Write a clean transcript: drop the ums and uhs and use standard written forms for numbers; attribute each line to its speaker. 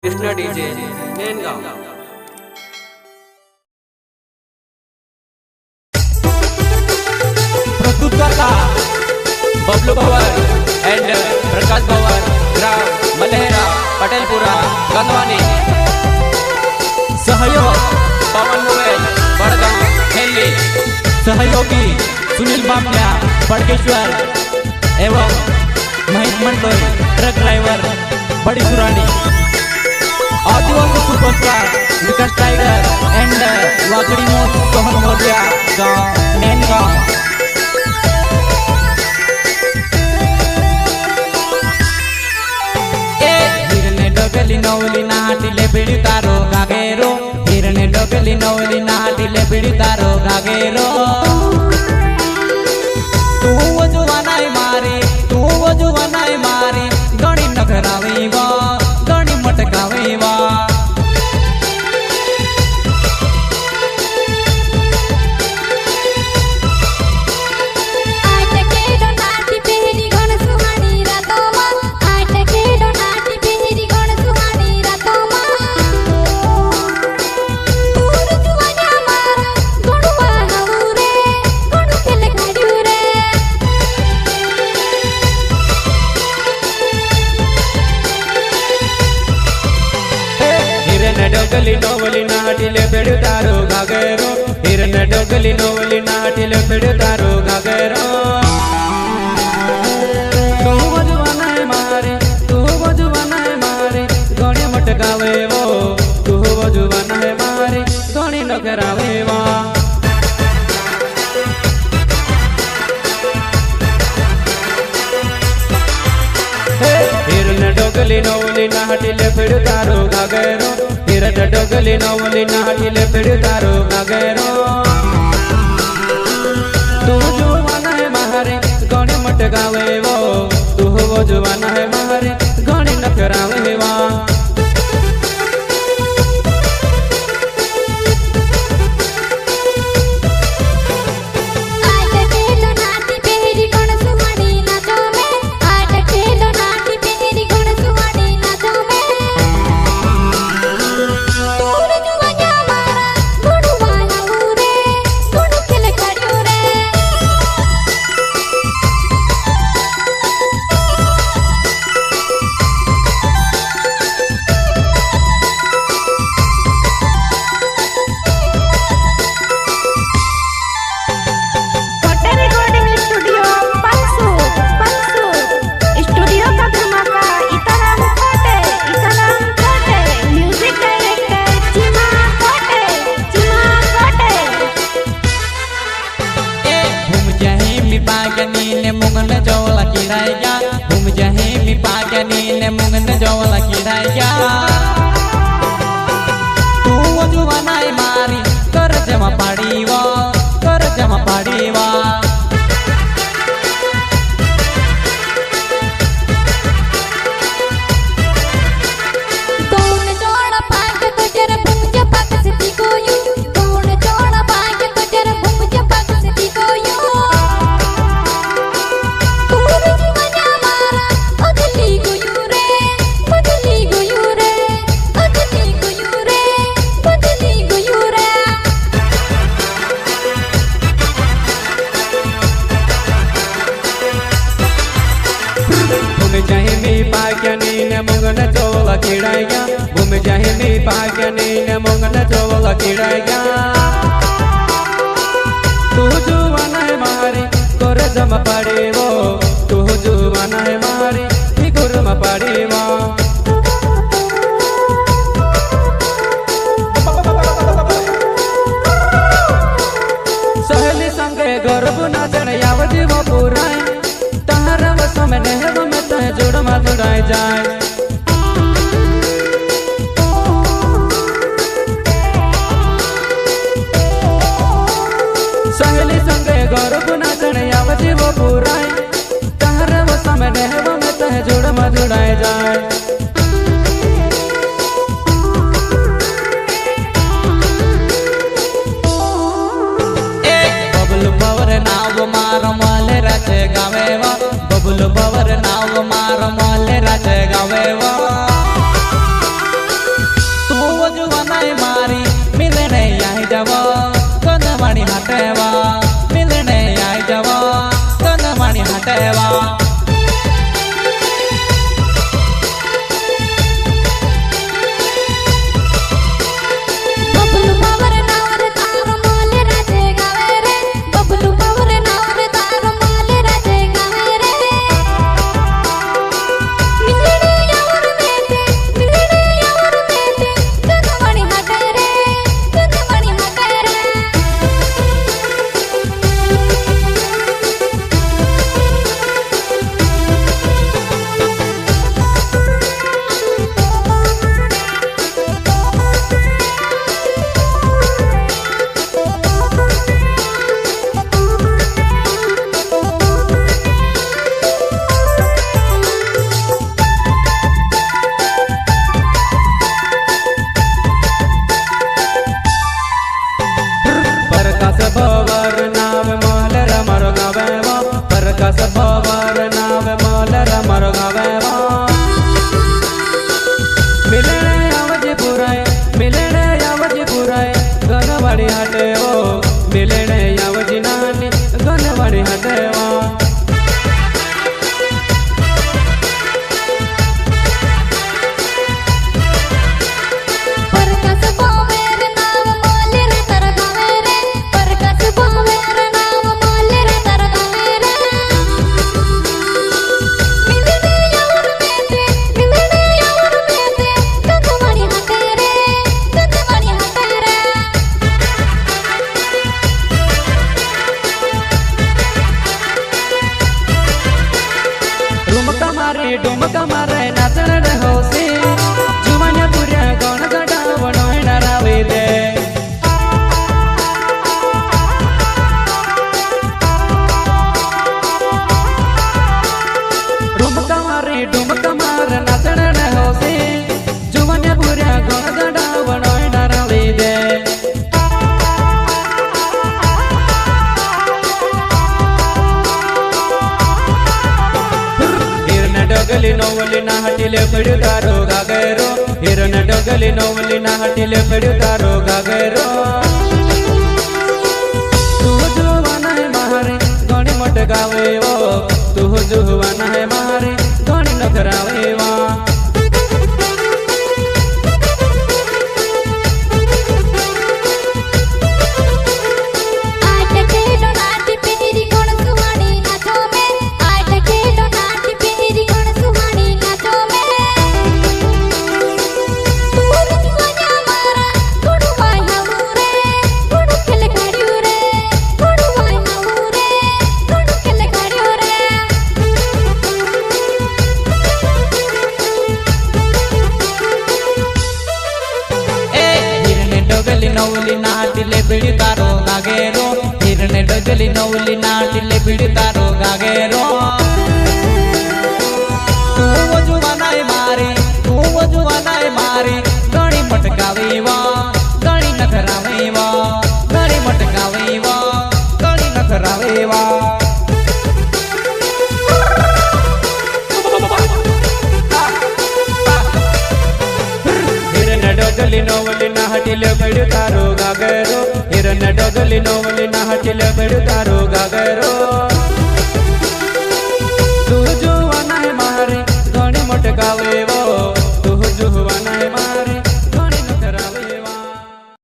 Speaker 1: Krishna DJ नेनगांव।
Speaker 2: प्रस्तुत करता Bablu Pawar and प्रकाश पवार, ग्राम मलेहरा, पटेलपुरा, गंधवानी। सहयोग पवन मोबाइल, बड़गांव, खेली। सहयोगी सुनील बामल्या, बड़केश्वर एवं महेश मंडोई, ट्रक ड्राइवर, बड़ी सुरानी। आदिवासी सुपरस्टार विकास टाइगर एंड वाकड़ी मोस सोहन मोरिया, गांव नेनगांव। डोगली नवली नाटिले बिड़ी तारो गागेरो, हिरने डोगली नवली नाटिले बिड़ी तारो गागेरो। तू वजुवानाई मारी, तू वजुवानाई मारी, गणी नखरावी वा, गणी मटकावी वा। डोगली नवली नाटिले बिड़ी तारो गागेरो, हिरने डोगली नवली नाटिले बिड़ी तारो गागेरो। तू वजुवानाई मारे, तू वजुवानाई मारे, गणी मटकावे वो, तू वजुवानाई मारे, गणी नखरावे वो। हिरने डोगली नवली नाटिले बिड़ी तारो गागेरो, हिरने डोगली नवली नाटिले बिड़ी तारो गागेरो। तू जुवानाई मारे, गणी मटकावे वो, तू वजुवानाई मारे, गणी नखरावे वो। ने मुंगन जवला किराया, घूम जाहे मी पागनी ने मुंगन जवला किराया। तू वजुवानाई मारी, कर जमा पाड़ी वा, कर जमा पाड़ी वा। मुंगन चोला किड़ाया, घूम जाहे मी पागनी ने मुंगन चोला किड़ाया। तू जुवानाई मारी, कर जमा पाड़ी वो, तू जुवानाई मारी, ही गुरमा पाड़ी वो। सहेली संगे गर्भ नाचन यावती वो पुराई, तारा वसम नेहव में तह जुड़मा जुड़ाई जाए। सहेली संगे गौरव नाचन यावती वो पुराई, तारा वसम नेहव में तह जुड़मा जुड़ाई जाए। बबलू पवर नाव मार माले राचे गावे वा, बबलू पवर नाव मार माले राचे गावे वा। हटेवा मिलने आई जवा कनवाणी हटेवा भवर नाव मलर मरो गावेवा प्रकाश भवर नाव मलर मरो गावेवा मिलने आवजे पुराय गनवाड़ी हटेवो मिलने आवजी नानी गनवाड़ी हटेवा डुमका मारे नाचण होसी जुमान्या पुऱ्या गण गडा बनवणार रावे दे डुमका मारे नाचण होसी जुमान्या पुऱ्या गण गडा बनवणार रावे दे डगली नोवली ना हटिले पड़तारो गागेरो हिरन डगली नोवली ना हटिले पड़तारो गागेरो तू जुवाना है मारे गणी मट गावे वो तू जुवाना है मारे गणी नखरावे वा नवली नाटिले बिड़तारो गागेरो हिरने डगली नवली नाटिले बिड़तारो गागेरो तू जुवानाय मारी गणी मटकावेवा गणी नखरावेवा गणी मटकावेवा गणी नखरावेवा डगली नोवली ना हटिले बड़तारो गागेरो हिरन डगली नोवली ना हटिले बड़तारो गागेरो